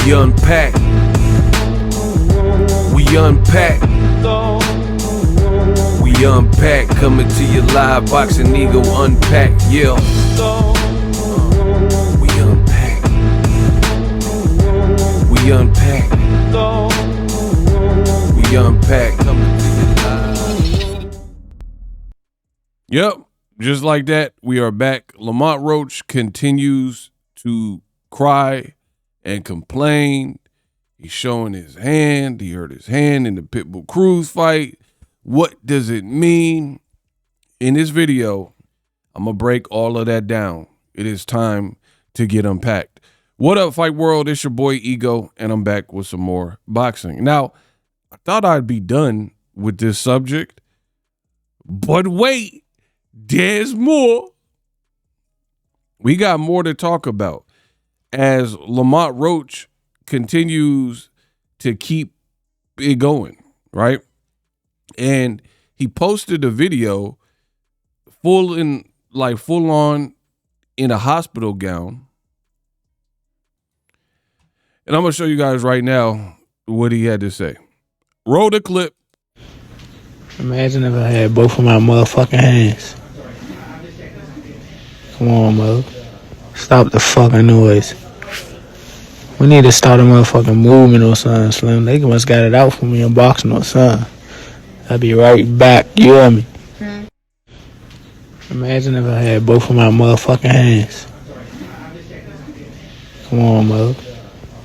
We unpack. We unpack. We unpack. Coming to you live. Boxing Ego unpack. Yeah. We unpack. We unpack. We unpack. Coming to you live. Yep. Just like that, we are back. Lamont Roach continues to cry and complain. He's showing his hand. He hurt his hand in the Pitbull Cruz fight. What does it mean? In this video, I'm going to break all of that down. It is time to get unpacked. What up, Fight World? It's your boy Ego, and I'm back with some more boxing. Now, I thought I'd be done with this subject, but wait. There's more. We got more to talk about as Lamont Roach continues to keep it going, right? And he posted a video full on in a hospital gown. And I'm going to show you guys right now what he had to say. Roll the clip. Imagine if I had both of my motherfucking hands. Come on, Mo. Stop the fucking noise. We need to start a motherfucking movement or something, Slim. They must got it out for me in boxing or something. I'll be right back. You hear me? Imagine if I had both of my motherfucking hands. Come on, Mo.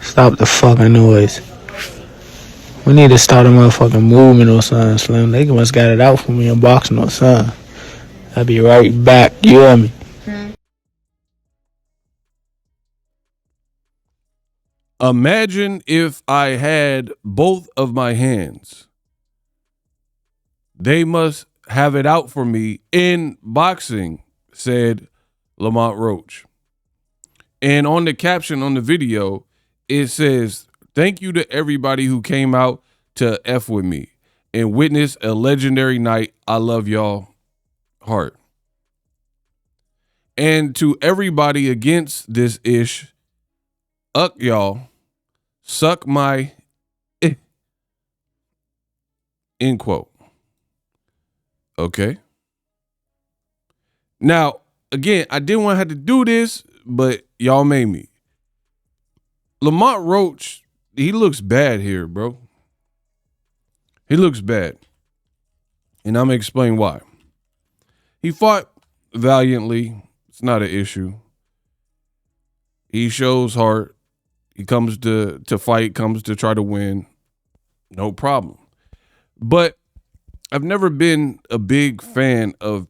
Stop the fucking noise. We need to start a motherfucking movement or something, Slim. They must got it out for me in boxing or something. I'll be right back. You hear me? Imagine if I had both of my hands. They must have it out for me in boxing, said Lamont Roach. And on the caption on the video, it says, "Thank you to everybody who came out to F with me and witness a legendary night. I love y'all. Heart." And to everybody against this ish, y'all, suck my end quote. Okay. Now, again, I didn't want to have to do this, but y'all made me. Lamont Roach, he looks bad here, bro. He looks bad. And I'm going to explain why. He fought valiantly. It's not an issue. He shows heart. He comes to fight, comes to try to win. No problem. But I've never been a big fan of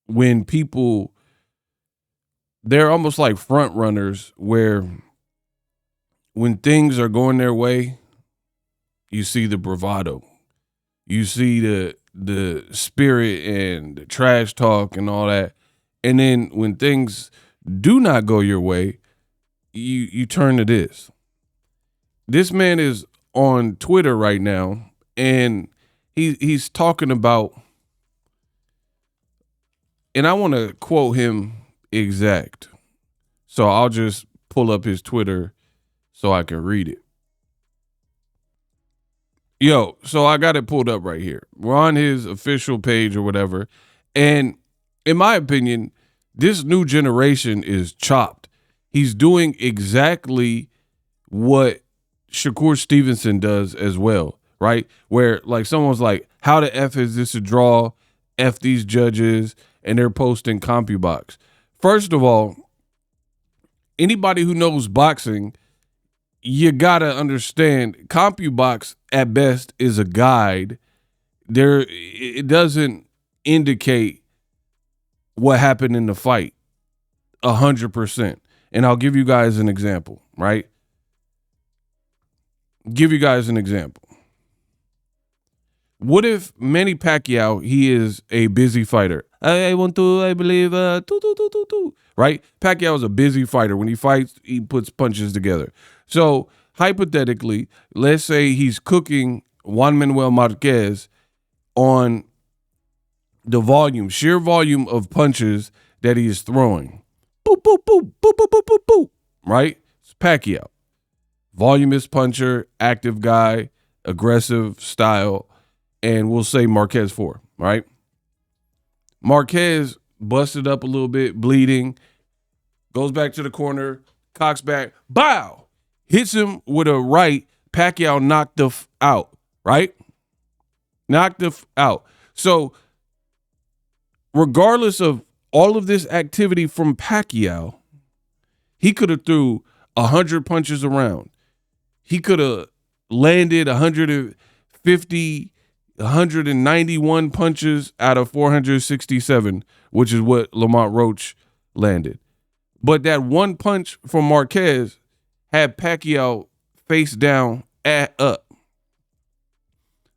when people, they're almost like front runners where when things are going their way, you see the bravado. You see the spirit and the trash talk and all that. And then when things do not go your way, you turn to this. This man is on Twitter right now, and he's talking about, and I want to quote him exact. So I'll just pull up his Twitter so I can read it. Yo, so I got it pulled up right here. We're on his official page or whatever. And in my opinion, this new generation is chopped. He's doing exactly what Shakur Stevenson does as well, right? Where like someone's like, how the F is this a draw? F these judges, and they're posting Compubox. First of all, anybody who knows boxing, you gotta understand Compubox at best is a guide. It doesn't indicate what happened in the fight 100%. And I'll give you guys an example, right? Give you guys an example. What if Manny Pacquiao, he is a busy fighter? I believe, right? Pacquiao is a busy fighter. When he fights, he puts punches together. So hypothetically, let's say he's cooking Juan Manuel Marquez on the volume, sheer volume of punches that he is throwing. Boop, boop, boop, boop, boop, boop, boop, boop. Right? It's Pacquiao. voluminous puncher, active guy, aggressive style, and we'll say Marquez 4, right? Marquez busted up a little bit, bleeding, goes back to the corner, cocks back, bow, hits him with a right. Pacquiao knocked the out, right? Knocked the out. So regardless of all of this activity from Pacquiao, he could have threw 100 punches around. He could have landed 150, 191 punches out of 467, which is what Lamont Roach landed. But that one punch from Marquez had Pacquiao face down, up.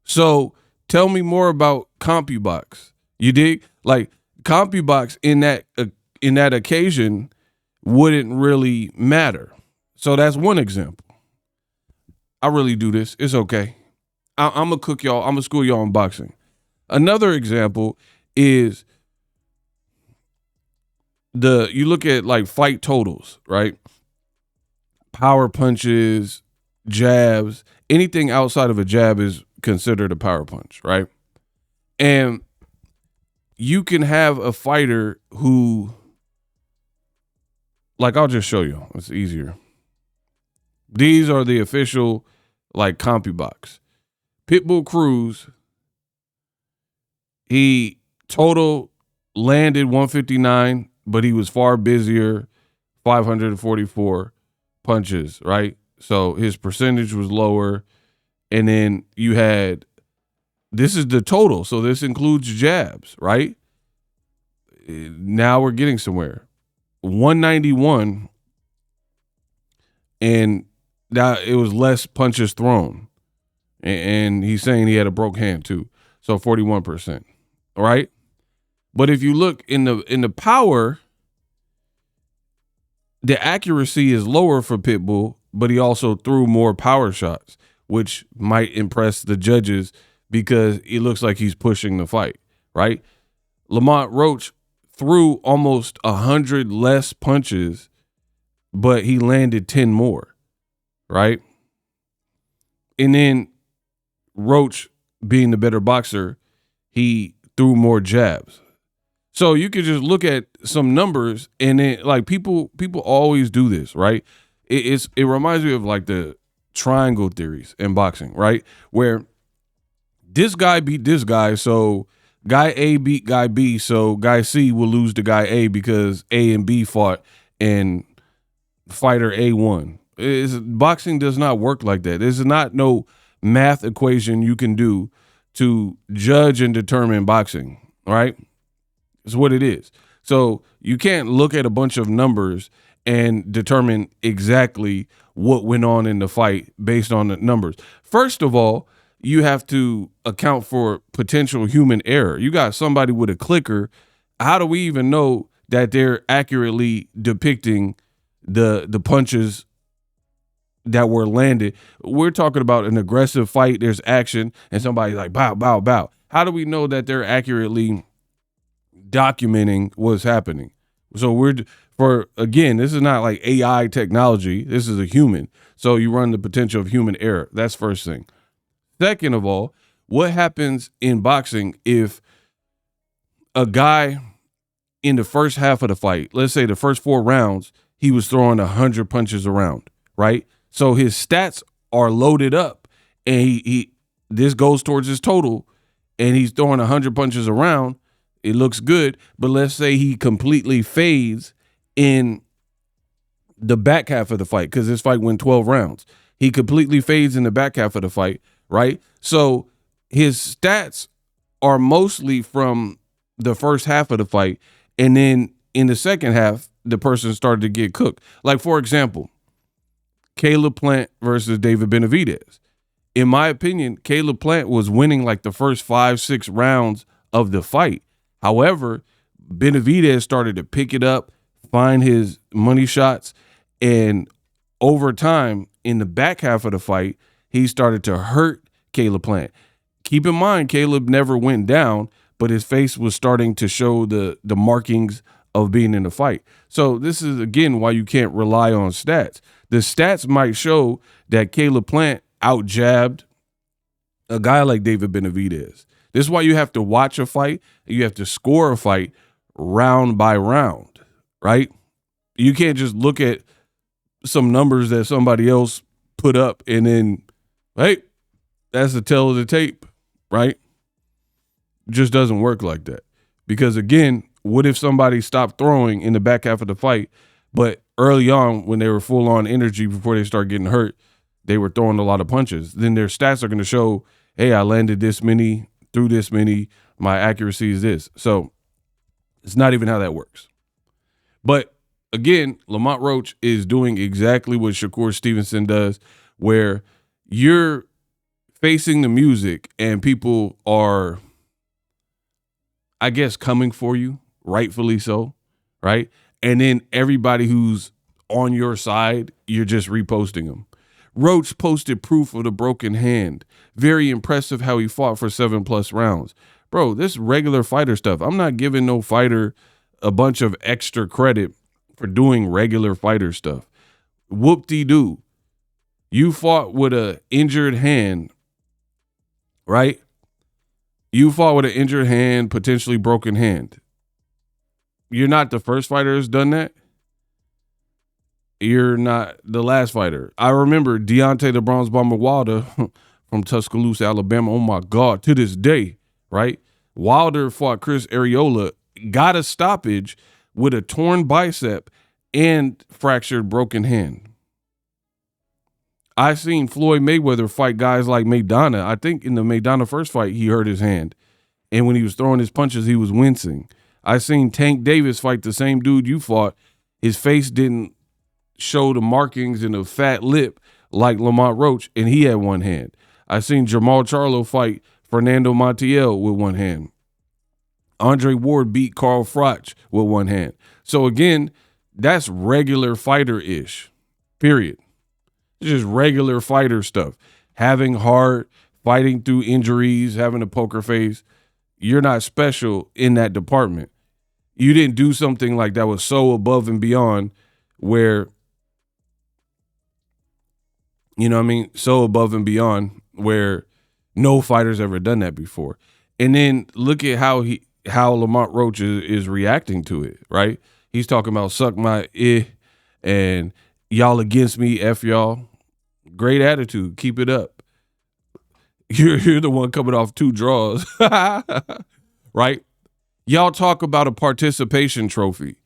So tell me more about Compubox. You dig? Like Compubox in that occasion wouldn't really matter. So that's one example. I really do this. It's okay. I'm gonna cook y'all. I'm gonna school y'all in boxing. Another example is you look at like fight totals, right? Power punches, jabs, anything outside of a jab is considered a power punch, right? And you can have a fighter who, like, I'll just show you. It's easier. These are the official, like, Compubox. Pitbull Cruz, he total landed 159, but he was far busier, 544 punches, right? So his percentage was lower. And then you had, this is the total. So this includes jabs, right? Now we're getting somewhere. 191, and that it was less punches thrown. And he's saying he had a broke hand too. So 41%. All right. But if you look in the power, the accuracy is lower for Pitbull, but he also threw more power shots, which might impress the judges because it looks like he's pushing the fight, right? Lamont Roach threw almost 100 less punches, but he landed 10 more, right? And then Roach, being the better boxer, he threw more jabs. So you could just look at some numbers, and then like people always do this, right? It reminds me of like the triangle theories in boxing, right? Where this guy beat this guy, so guy A beat guy B, so guy C will lose to guy A because A and B fought and fighter A won. Boxing does not work like that. There's not no math equation you can do to judge and determine boxing, right? It's what it is. So you can't look at a bunch of numbers and determine exactly what went on in the fight based on the numbers. First of all, you have to account for potential human error. You got somebody with a clicker. How do we even know that they're accurately depicting the punches that were landed? We're talking about an aggressive fight. There's action and somebody's like, bow, bow, bow. How do we know that they're accurately documenting what's happening? So again, this is not like AI technology. This is a human. So you run the potential of human error. That's first thing. Second of all, what happens in boxing if a guy in the first half of the fight, let's say the first 4 rounds, he was throwing 100 punches around, right? So his stats are loaded up, and this goes towards his total, and he's throwing 100 punches around. It looks good, but let's say he completely fades in the back half of the fight because this fight went 12 rounds. He completely fades in the back half of the fight, right? So his stats are mostly from the first half of the fight, and then in the second half, the person started to get cooked. Like, for example, Caleb Plant versus David Benavidez. In my opinion, Caleb Plant was winning like the first 5-6 rounds of the fight. However, Benavidez started to pick it up, find his money shots, and over time, in the back half of the fight, he started to hurt Caleb Plant. Keep in mind, Caleb never went down, but his face was starting to show the markings of being in the fight. So this is, again, why you can't rely on stats. The stats might show that Caleb Plant out-jabbed a guy like David Benavidez. This is why you have to watch a fight. You have to score a fight round by round, right? You can't just look at some numbers that somebody else put up and then, hey, that's the tail of the tape, right? It just doesn't work like that. Because, again, what if somebody stopped throwing in the back half of the fight, but early on when they were full on energy before they start getting hurt, they were throwing a lot of punches? Then their stats are going to show, hey, I landed this many, threw this many, my accuracy is this. So it's not even how that works. But again, Lamont Roach is doing exactly what Shakur Stevenson does, where you're facing the music and people are, I guess, coming for you, rightfully so, right? And then everybody who's on your side, you're just reposting them. Roach posted proof of the broken hand. Very impressive how he fought for 7+ rounds. Bro, this regular fighter stuff. I'm not giving no fighter a bunch of extra credit for doing regular fighter stuff. Whoop-de-doo. You fought with an injured hand, right? You fought with an injured hand, potentially broken hand. You're not the first fighter who's done that. You're not the last fighter. I remember Deontay the Bronze Bomber Wilder from Tuscaloosa, Alabama. Oh, my God, to this day, right? Wilder fought Chris Areola, got a stoppage with a torn bicep and fractured broken hand. I've seen Floyd Mayweather fight guys like Maidana. I think in the Maidana first fight, he hurt his hand. And when he was throwing his punches, he was wincing. I seen Tank Davis fight the same dude you fought. His face didn't show the markings and a fat lip like Lamont Roach, and he had one hand. I seen Jamal Charlo fight Fernando Montiel with one hand. Andre Ward beat Carl Froch with one hand. So again, that's regular fighter-ish, period. It's just regular fighter stuff. Having heart, fighting through injuries, having a poker face. You're not special in that department. You didn't do something like that was so above and beyond where, you know what I mean? So above and beyond where no fighter's ever done that before. And then look at how Lamont Roach is reacting to it, right? He's talking about suck my and y'all against me, F y'all. Great attitude. Keep it up. You're the one coming off 2 draws, right? Y'all talk about a participation trophy.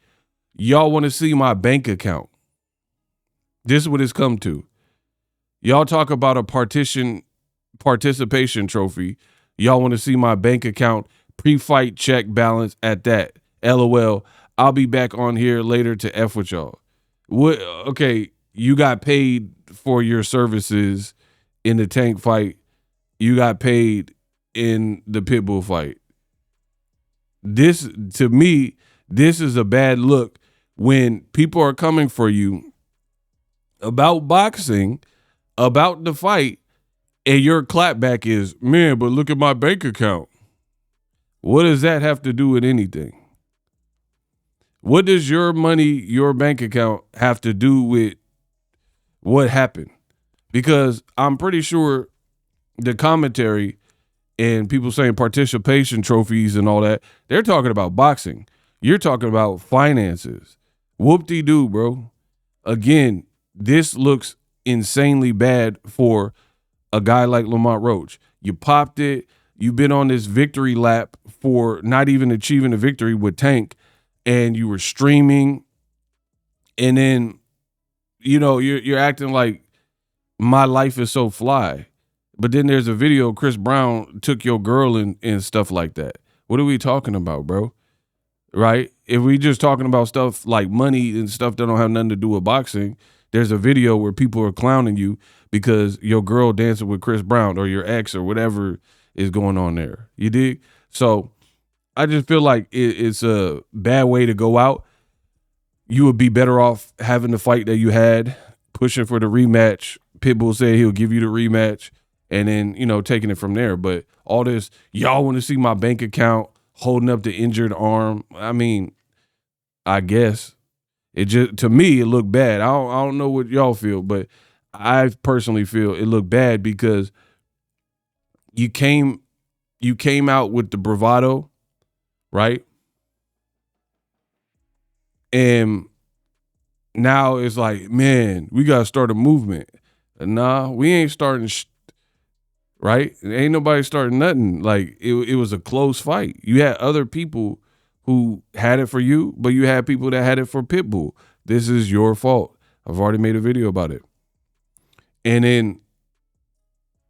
Y'all want to see my bank account. This is what it's come to. Y'all talk about a participation trophy. Y'all want to see my bank account, pre-fight check balance at that. LOL. I'll be back on here later to F with y'all. What? Okay, you got paid for your services in the Tank fight. You got paid in the Pitbull fight. This, to me, this is a bad look when people are coming for you about boxing, about the fight, and your clapback is, man, but look at my bank account. What does that have to do with anything? What does your money, your bank account have to do with what happened? Because I'm pretty sure the commentary and people saying participation trophies and all that, they're talking about boxing. You're talking about finances. Whoop-de-doo, bro. Again, this looks insanely bad for a guy like Lamont Roach. You popped it. You've been on this victory lap for not even achieving a victory with Tank, and you were streaming, and then, you know, you're acting like my life is so fly. But then there's a video, Chris Brown took your girl and stuff like that. What are we talking about, bro? Right? If we just talking about stuff like money and stuff that don't have nothing to do with boxing, there's a video where people are clowning you because your girl dancing with Chris Brown or your ex or whatever is going on there. You dig? So I just feel like it's a bad way to go out. You would be better off having the fight that you had, pushing for the rematch. Pitbull said he'll give you the rematch, and then, you know, taking it from there. But all this, y'all want to see my bank account, holding up the injured arm. I mean, I guess. It just, to me, it looked bad. I don't know what y'all feel, but I personally feel it looked bad because you came out with the bravado, right? And now it's like, man, we gotta start a movement. Nah, we ain't starting right? Ain't nobody starting nothing. Like it was a close fight. You had other people who had it for you, but you had people that had it for Pitbull. This is your fault. I've already made a video about it. And then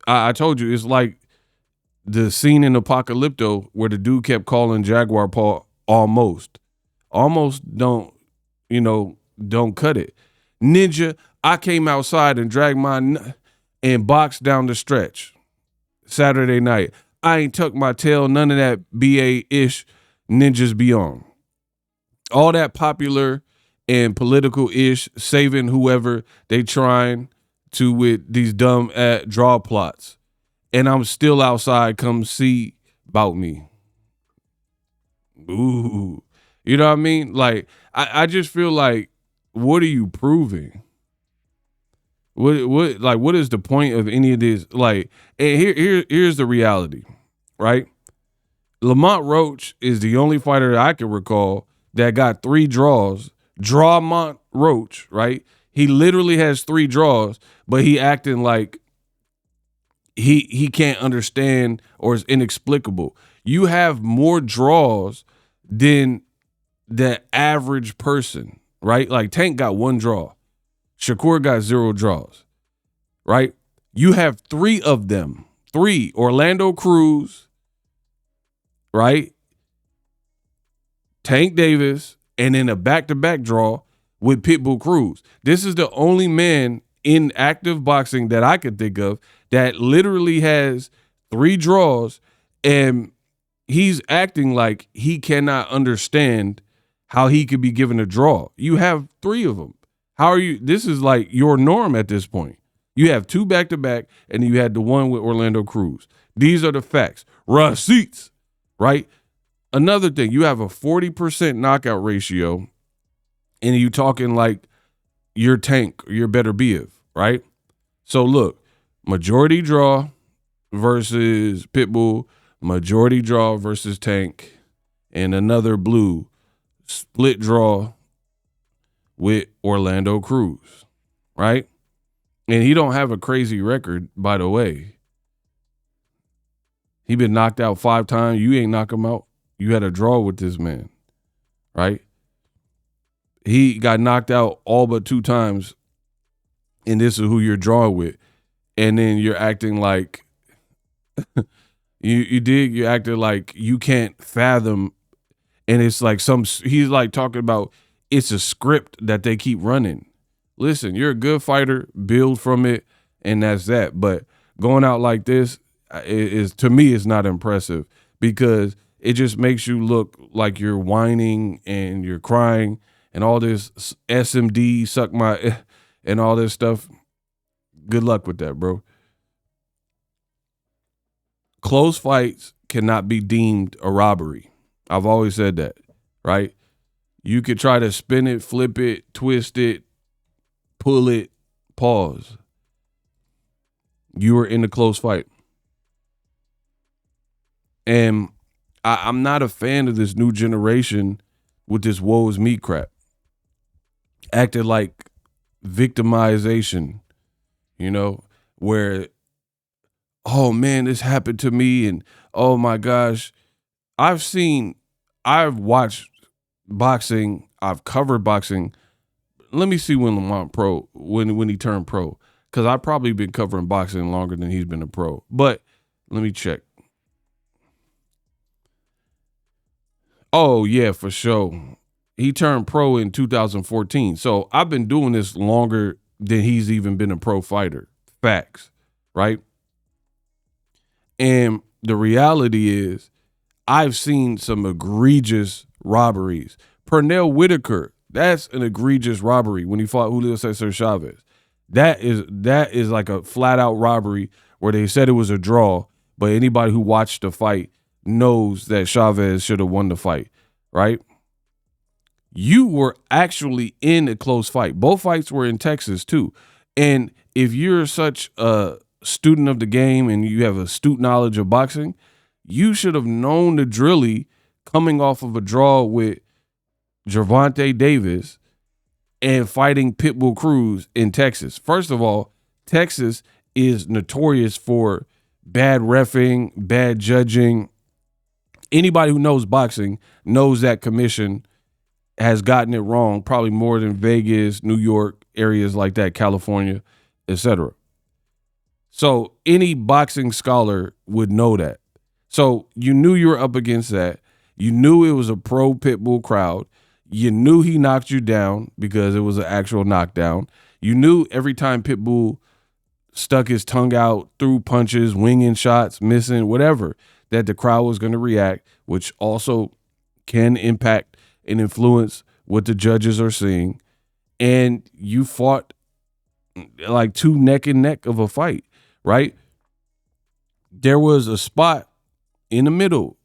I told you, it's like the scene in Apocalypto where the dude kept calling Jaguar Paw almost. Almost don't cut it. Ninja, I came outside and dragged my and boxed down the stretch Saturday night. I ain't tucked my tail, none of that BA-ish ninjas be on. All that popular and political-ish, saving whoever they trying to with these dumb draw plots. And I'm still outside, come see about me. Ooh. You know what I mean? Like, I just feel like, what are you proving? What is the point of any of this? Like, and here's the reality, right? Lamont Roach is the only fighter that I can recall that got 3 draws. Drawmont Roach, right? He literally has 3 draws, but he acting like he can't understand or is inexplicable. You have more draws than the average person, right? Like Tank got 1 draw. Shakur got 0 draws, right? You have 3 of them. 3. Orlando Cruz, right? Tank Davis, and then a back-to-back draw with Pitbull Cruz. This is the only man in active boxing that I could think of that literally has 3 draws, and he's acting like he cannot understand how he could be given a draw. You have 3 of them. How are you? This is like your norm at this point. You have 2 back-to-back, and you had the one with Orlando Cruz. These are the facts. Receipts, right? Another thing, you have a 40% knockout ratio, and you talking like you're Tank, you're Better Biev, right? So look, majority draw versus Pitbull, majority draw versus Tank, and another blue split draw with Orlando Cruz, right? And he don't have a crazy record, by the way. He been knocked out 5 times. You ain't knock him out. You had a draw with this man, right? He got knocked out all but 2 times, and this is who you're drawing with. And then you're acting like you acted like you can't fathom, and it's like he's like talking about it's a script that they keep running. Listen, you're a good fighter, build from it, and that's that. But going out like this is to me is not impressive because it just makes you look like you're whining and you're crying and all this SMD, suck my, and all this stuff. Good luck with that, bro. Close fights cannot be deemed a robbery. I've always said that, right? You could try to spin it, flip it, twist it, pull it, pause. You were in a close fight. And I'm not a fan of this new generation with this woe is me crap. Acted like victimization, where, oh man, this happened to me and oh my gosh. I've watched boxing, I've covered boxing. Let me see when Lamont when he turned pro, because I've probably been covering boxing longer than he's been a pro. But let me check. Oh yeah, for sure. He turned pro in 2014. So I've been doing this longer than he's even been a pro fighter. Facts, right? And the reality is I've seen some egregious robberies. Pernell Whitaker, that's an egregious robbery when he fought Julio Cesar Chavez. That is like a flat out robbery where they said it was a draw, but anybody who watched the fight knows that Chavez should have won the fight, right? you were actually in a close fight. Both fights were in Texas too. And if you're such a student of the game and you have astute knowledge of boxing, you should have known the drilly coming off of a draw with Gervonta Davis and fighting Pitbull Cruz in Texas. First of all, Texas is notorious for bad reffing, bad judging. Anybody who knows boxing knows that commission has gotten it wrong, probably more than Vegas, New York, areas like that, California, etc. So any boxing scholar would know that. So you knew you were up against that. You knew it was a pro Pitbull crowd. You knew he knocked you down because it was an actual knockdown. You knew every time Pitbull stuck his tongue out, threw punches, winging shots, missing, whatever, that the crowd was going to react, which also can impact and influence what the judges are seeing. And you fought like two neck and neck of a fight, right? There was a spot in the middle.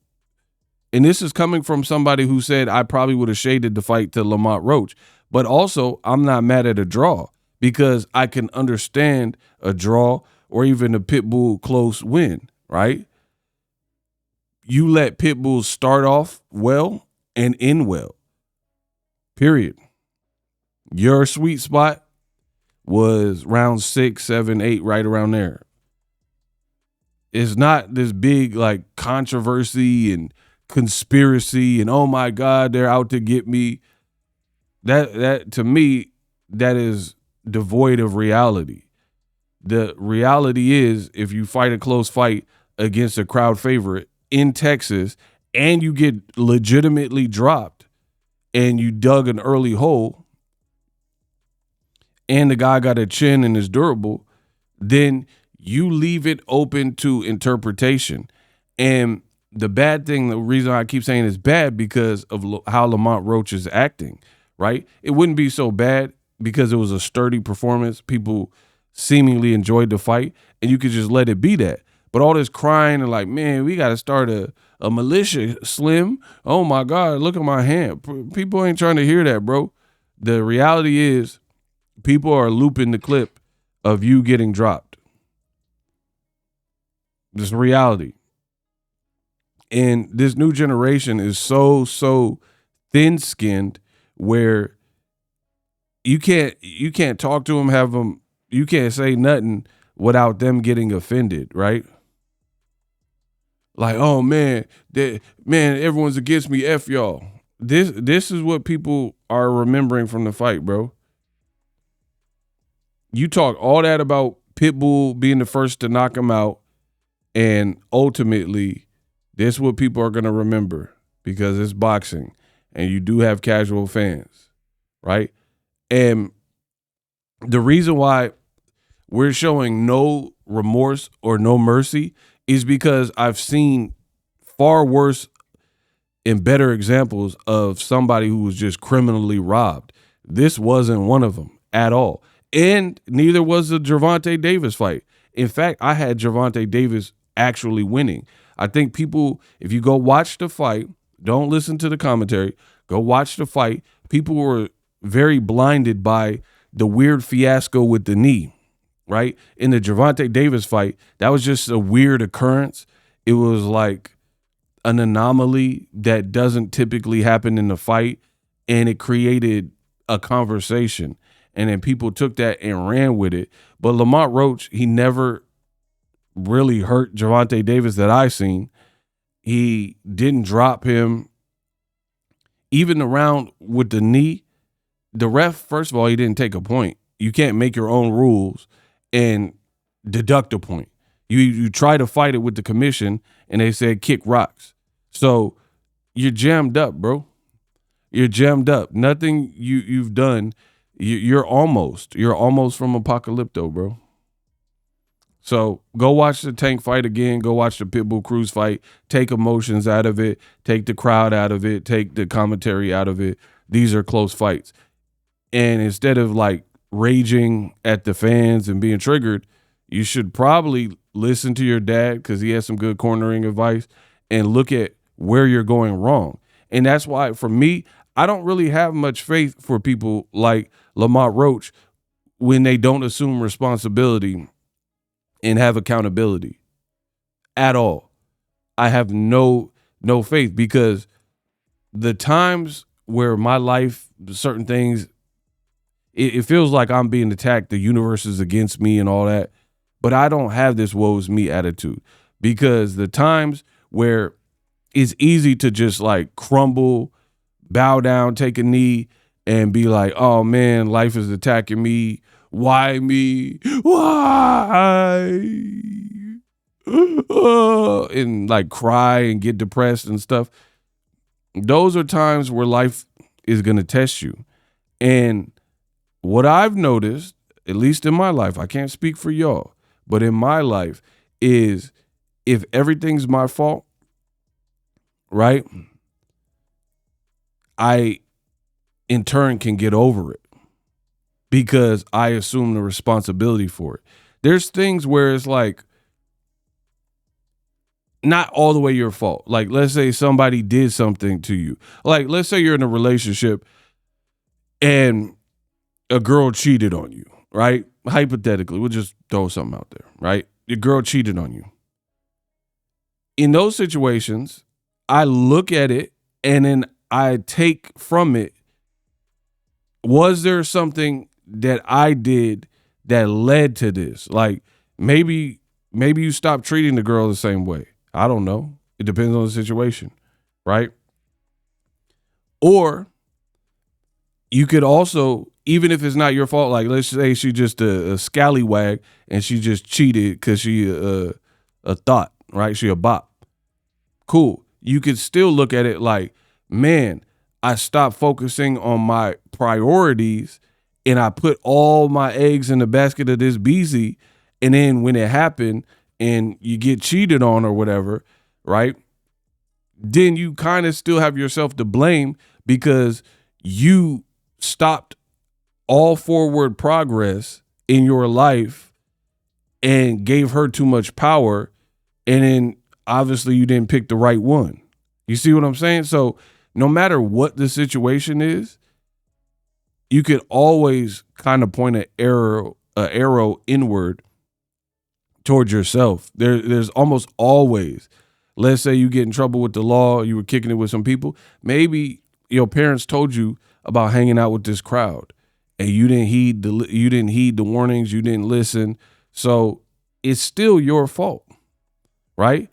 And this is coming from somebody who said I probably would have shaded the fight to Lamont Roach. But also, I'm not mad at a draw because I can understand a draw or even a Pitbull close win, right? You let Pitbull start off well and end well, period. Your sweet spot was round 6, 7, 8, right around there. It's not this big like controversy and conspiracy and oh my God, they're out to get me. That to me, that is devoid of reality. The reality is if you fight a close fight against a crowd favorite in Texas and you get legitimately dropped and you dug an early hole and the guy got a chin and is durable, then you leave it open to interpretation. And the bad thing, the reason I keep saying it's bad because of how Lamont Roach is acting, right? It wouldn't be so bad because it was a sturdy performance. People seemingly enjoyed the fight and you could just let it be that. But all this crying and like, man, we got to start a militia, Slim. Oh my God, look at my hand. People ain't trying to hear that, bro. The reality is people are looping the clip of you getting dropped. This is reality. And this new generation is so thin-skinned where you can't talk to them, you can't say nothing without them getting offended, right? Like, oh man, everyone's against me, F y'all. This is what people are remembering from the fight, bro. You talk all that about Pitbull being the first to knock him out, and ultimately, this is what people are going to remember because it's boxing, and you do have casual fans, right? And the reason why we're showing no remorse or no mercy is because I've seen far worse and better examples of somebody who was just criminally robbed. This wasn't one of them at all. And neither was the Gervonta Davis fight. In fact, I had Gervonta Davis actually winning. I think people, if you go watch the fight, don't listen to the commentary, go watch the fight. People were very blinded by the weird fiasco with the knee, right? In the Gervonta Davis fight, that was just a weird occurrence. It was like an anomaly that doesn't typically happen in the fight, and it created a conversation. And then people took that and ran with it. But Lamont Roach, he never really hurt Gervonta Davis that I seen. He didn't drop him. Even the round with the knee, the ref, first of all, he didn't take a point. You can't make your own rules and deduct a point. You try to fight it with the commission, and they said kick rocks. So you're jammed up, bro. You're jammed up. Nothing you've done. You're almost from Apocalypto, bro. So go watch the Tank fight again. Go watch the Pitbull Cruz fight. Take emotions out of it. Take the crowd out of it. Take the commentary out of it. These are close fights. And instead of like raging at the fans and being triggered, you should probably listen to your dad because he has some good cornering advice and look at where you're going wrong. And that's why, for me, I don't really have much faith for people like Lamont Roach when they don't assume responsibility and have accountability at all. I have no faith, because the times where my life, certain things, it feels like I'm being attacked. The universe is against me and all that. But I don't have this woe's me attitude, because the times where it's easy to just like crumble, bow down, take a knee, and be like, oh man, life is attacking me. Why me? Why? And like cry and get depressed and stuff. Those are times where life is going to test you. And what I've noticed, at least in my life, I can't speak for y'all, but in my life, is if everything's my fault, right, I in turn can get over it because I assume the responsibility for it. There's things where it's like not all the way your fault. Like, let's say somebody did something to you. Like, let's say you're in a relationship and a girl cheated on you, right? Hypothetically, we'll just throw something out there, right? Your girl cheated on you. In those situations, I look at it and then I take from it, was there something that I did that led to this? Like, maybe you stopped treating the girl the same way. I don't know. It depends on the situation, right? Or you could also, even if it's not your fault, like let's say she's just a scallywag and she just cheated because she a thought, right? She a bop. Cool. You could still look at it like, man, I stopped focusing on my priorities and I put all my eggs in the basket of this BZ. And then when it happened and you get cheated on or whatever, right? Then you kind of still have yourself to blame because you stopped all forward progress in your life and gave her too much power. And then obviously you didn't pick the right one. You see what I'm saying? So no matter what the situation is, you could always kind of point an arrow inward towards yourself. There's almost always, let's say you get in trouble with the law, you were kicking it with some people. Maybe your parents told you about hanging out with this crowd and you didn't heed the warnings, you didn't listen. So it's still your fault, right?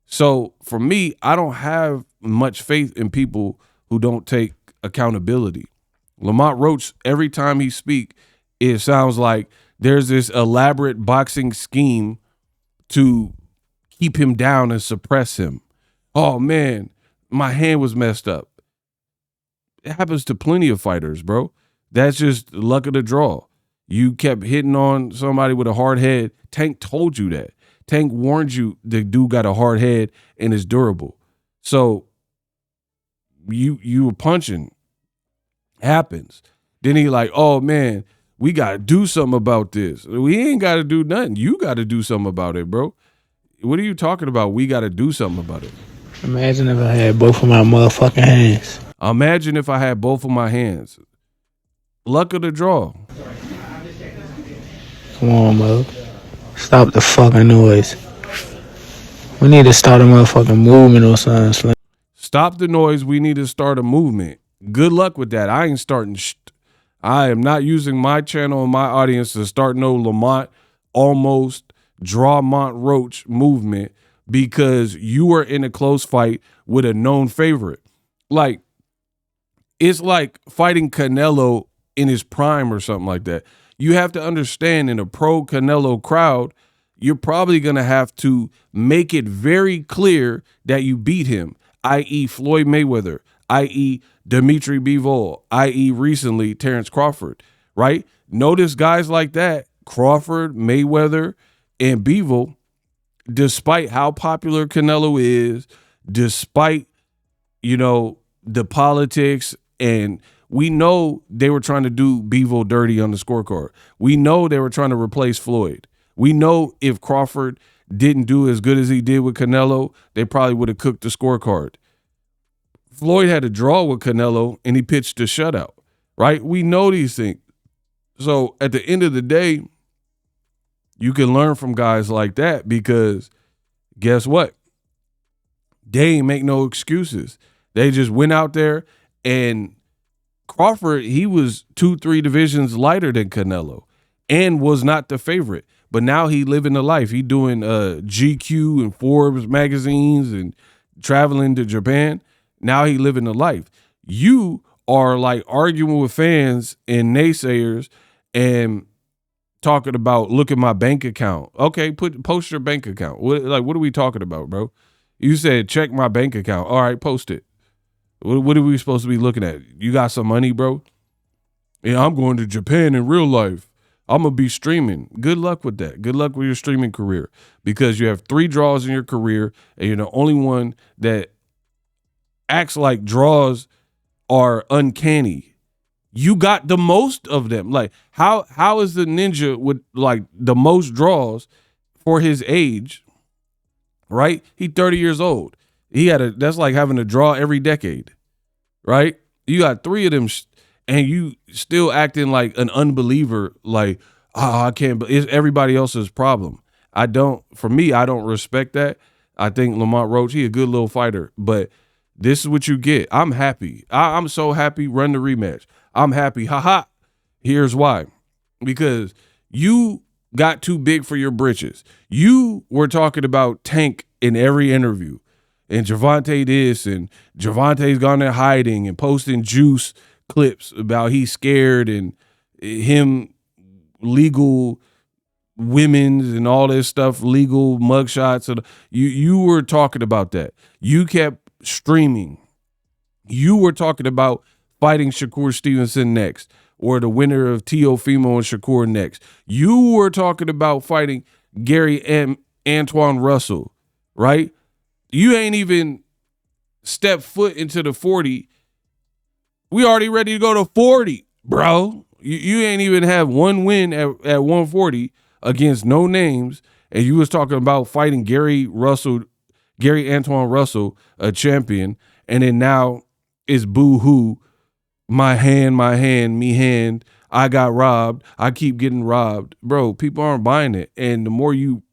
So for me, I don't have much faith in people who don't take accountability. Lamont Roach, every time he speaks, it sounds like there's this elaborate boxing scheme to keep him down and suppress him. Oh man, my hand was messed up. It happens to plenty of fighters, bro. That's just luck of the draw. You kept hitting on somebody with a hard head. Tank told you that. Tank warned you the dude got a hard head and is durable. So you were punching. Happens. Then he like, oh man, we got to do something about this. We ain't got to do nothing. You got to do something about it, bro. What are you talking about? We got to do something about it. Imagine if I had both of my motherfucking hands. Imagine if I had both of my hands. Luck of the draw. Come on, Mo. Stop the fucking noise. We need to start a motherfucking movement or something, Slim. Stop the noise. We need to start a movement. Good luck with that. I ain't starting I am not using my channel and my audience to start no Lamont almost Drawmont Roach movement because you are in a close fight with a known favorite. Like, it's like fighting Canelo in his prime or something like that. You have to understand, in a pro Canelo crowd, you're probably going to have to make it very clear that you beat him, i.e. Floyd Mayweather, i.e. Dimitri Bivol, i.e. recently Terrence Crawford, right? Notice guys like that, Crawford, Mayweather, and Bivol, despite how popular Canelo is, despite, the politics, and we know they were trying to do Bivol dirty on the scorecard. We know they were trying to replace Floyd. We know if Crawford didn't do as good as he did with Canelo, they probably would have cooked the scorecard. Floyd had a draw with Canelo and he pitched a shutout, right? We know these things. So at the end of the day, you can learn from guys like that because guess what? They ain't make no excuses. They just went out there, and Crawford, he was 2-3 divisions lighter than Canelo and was not the favorite. But now he living the life. He doing GQ and Forbes magazines and traveling to Japan. Now he living the life. You are like arguing with fans and naysayers and talking about, look at my bank account. Okay, post your bank account. What are we talking about, bro? You said check my bank account. All right, post it. What are we supposed to be looking at? You got some money, bro? Yeah, I'm going to Japan in real life. I'm going to be streaming. Good luck with that. Good luck with your streaming career because you have 3 draws in your career and you're the only one that acts like draws are uncanny. You got the most of them. Like how is the ninja with like the most draws for his age, right? He's 30 years old. That's like having a draw every decade, right? You got 3 of them and you still acting like an unbeliever, like, oh, I can't, it's everybody else's problem. For me, I don't respect that. I think Lamont Roach, he a good little fighter, but this is what you get. I'm happy. I'm so happy. Run the rematch. I'm happy. Ha. Here's why. Because you got too big for your britches. You were talking about Tank in every interview. And Gervonta this, and Gervonta's gone there hiding and posting juice clips about he's scared and him legal women's and all this stuff, legal mugshots. And you were talking about that. You kept streaming. You were talking about fighting Shakur Stevenson next, or the winner of Teofimo and Shakur next. You were talking about fighting Gary and Antoine Russell, right? You ain't even stepped foot into the 40. We already ready to go to 40, bro. You ain't even have one win at 140 against no names, and you was talking about fighting Gary Antoine Russell, a champion, and then now it's boo-hoo, my hand, me hand, I got robbed, I keep getting robbed. Bro, people aren't buying it, and the more you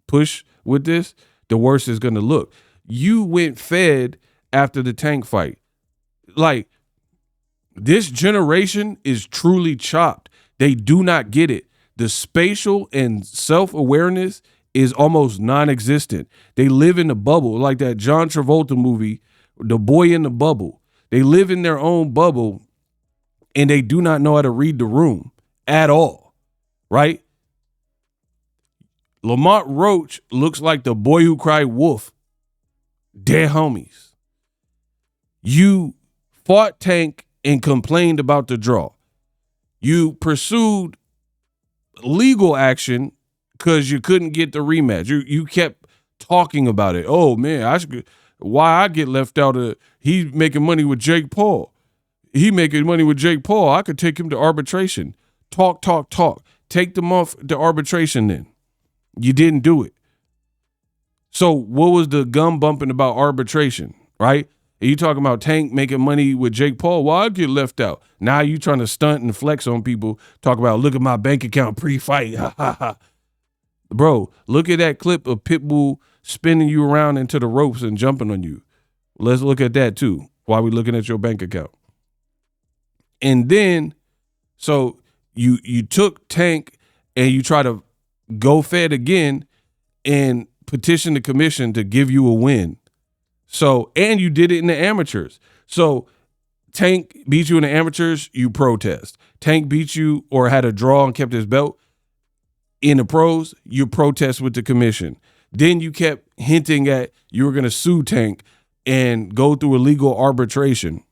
push with this, the worse it's going to look. You went fed after the Tank fight. Like, this generation is truly chopped. They do not get it. The spatial and self-awareness is almost non-existent. They live in a bubble, like that John Travolta movie, The Boy in the Bubble. They live in their own bubble, and they do not know how to read the room at all, right? Lamont Roach looks like the boy who cried wolf. Dead homies. You fought Tank and complained about the draw. You pursued legal action because you couldn't get the rematch. You kept talking about it. Oh man, why I get left out of? He's making money with Jake Paul. He making money with Jake Paul. I could take him to arbitration. Talk. Take them off to arbitration then. You didn't do it. So what was the gum bumping about arbitration, right? And you talking about Tank making money with Jake Paul? Well, I get left out. Now you trying to stunt and flex on people. Talk about, look at my bank account pre-fight. Bro, look at that clip of Pitbull spinning you around into the ropes and jumping on you. Let's look at that too while we looking at your bank account. And then, so you took Tank and you try to go fed again and petition the commission to give you a win. So, and you did it in the amateurs. So Tank beat you in the amateurs, you protest. Tank beat you or had a draw and kept his belt in the pros, you protest with the commission. Then you kept hinting at you were going to sue Tank and go through a legal arbitration.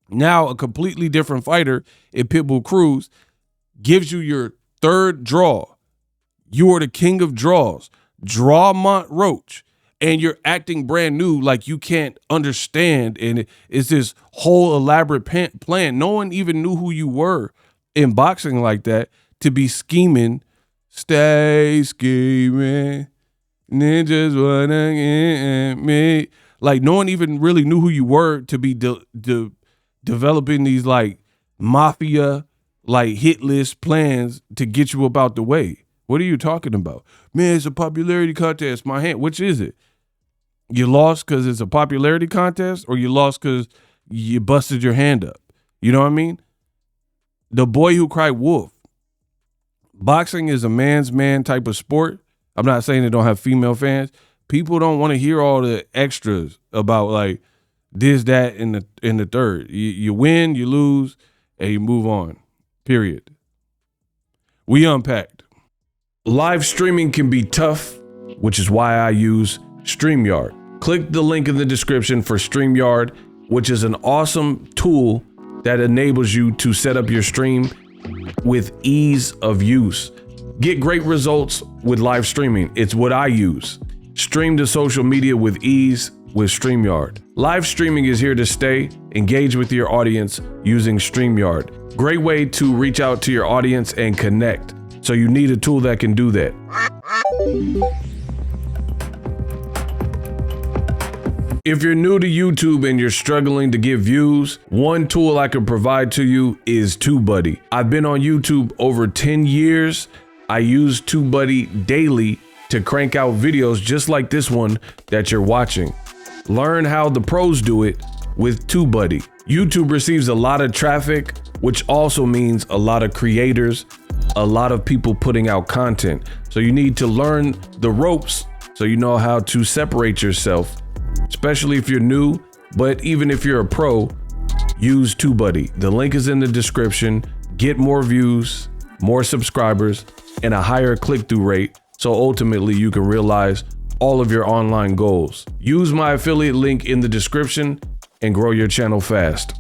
Now a completely different fighter in Pitbull Cruz gives you your 3rd draw. You are the king of draws. Draw Lamont Roach. And you're acting brand new like you can't understand. And it's this whole elaborate plan. No one even knew who you were in boxing like that to be scheming. Stay scheming. Ninjas wanna get me. Like no one even really knew who you were to be developing these like mafia, like hit list plans to get you up out the way. What are you talking about? Man, it's a popularity contest. My hand, which is it? You lost because it's a popularity contest, or you lost because you busted your hand up? You know what I mean? The boy who cried wolf. Boxing is a man's man type of sport. I'm not saying it don't have female fans. People don't want to hear all the extras about like this, that, and the third. You win, you lose, and you move on. Period. We unpacked. Live streaming can be tough, which is why I use StreamYard. Click the link in the description for StreamYard, which is an awesome tool that enables you to set up your stream with ease of use. Get great results with live streaming. It's what I use. Stream to social media with ease with StreamYard. Live streaming is here to stay. Engage with your audience using StreamYard. Great way to reach out to your audience and connect. So you need a tool that can do that. If you're new to YouTube and you're struggling to get views, one tool I can provide to you is TubeBuddy. I've been on YouTube over 10 years. I use TubeBuddy daily to crank out videos just like this one that you're watching. Learn how the pros do it with TubeBuddy. YouTube receives a lot of traffic, which also means a lot of creators, a lot of people putting out content. So you need to learn the ropes so you know how to separate yourself, especially if you're new, but even if you're a pro, use TubeBuddy. The link is in the description. Get more views, more subscribers, and a higher click-through rate, so ultimately you can realize all of your online goals. Use my affiliate link in the description and grow your channel fast.